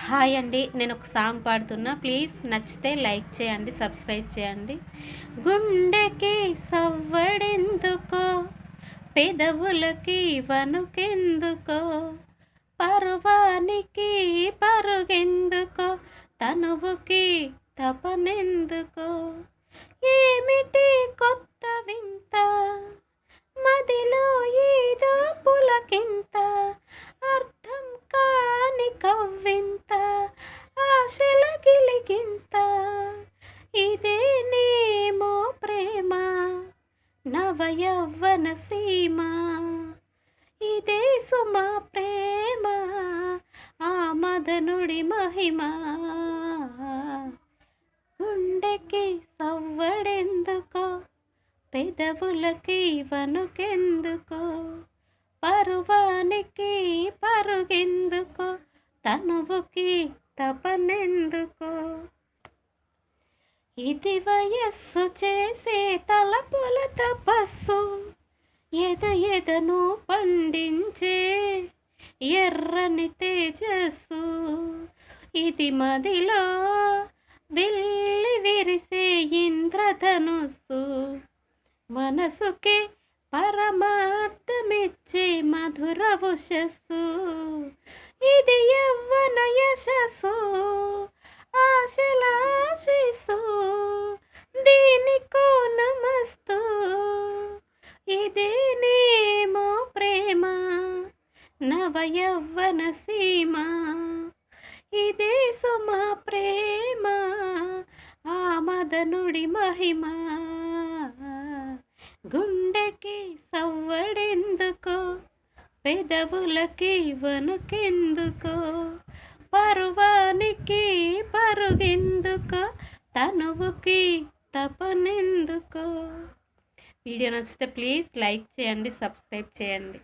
Hi అండి, నేను ఒక సాంగ్ పాడుతున్నా. ప్లీజ్ నచ్చితే లైక్ చేయండి, సబ్స్క్రైబ్ చేయండి. గుండెకి సవ్వడెందుకో, పెదవులకి వణుకెందుకో, పరువానికి పరుగెందుకో, తనువుకి తపనెందుకో, ఏమిటి కొత్త వింత, మదిలో ఏదో పులకింత, అర్థం కాని కవ్వింత, ఆశల గిలిగింత, ఇదేనేమో ప్రేమ, నవయవ్వన సీమ, ఇదే సుమ ప్రేమ, ఆ మదనుడి మహిమ. గుండెకి సవ్వడెందుకో, పెదవులకి వణుకెందుకో, పరువానికి పరుగెందుకో, తనువుకి తపనెందుకో, ఇది చేసే తలపుల తపస్సు, ఎదను పండించే ఎర్రని తేజస్సు, ఇది మదిలో వెళ్ళి విరిసే ఇంద్రధనుస్సు, మనసుకి పరమార్థమిచ్చే మధుర ఉషస్సు, ఇది యవ్వన యశస్సు, ఆశలాశిస్సు, దీనికో నమస్తు, ఇదేనేమో ప్రేమ, నవయవ్వన సీమ, ఇదే సుమ ప్రేమ, ఆ మదనుడి మహిమ. గుండెకి సవ్వడెందుకో, పెదవులకి వణుకెందుకో, పరువానికి పరుగెందుకో, తనువుకి తపనెందుకో. వీడియో నచ్చితే ప్లీజ్ లైక్ చేయండి, సబ్స్క్రైబ్ చేయండి.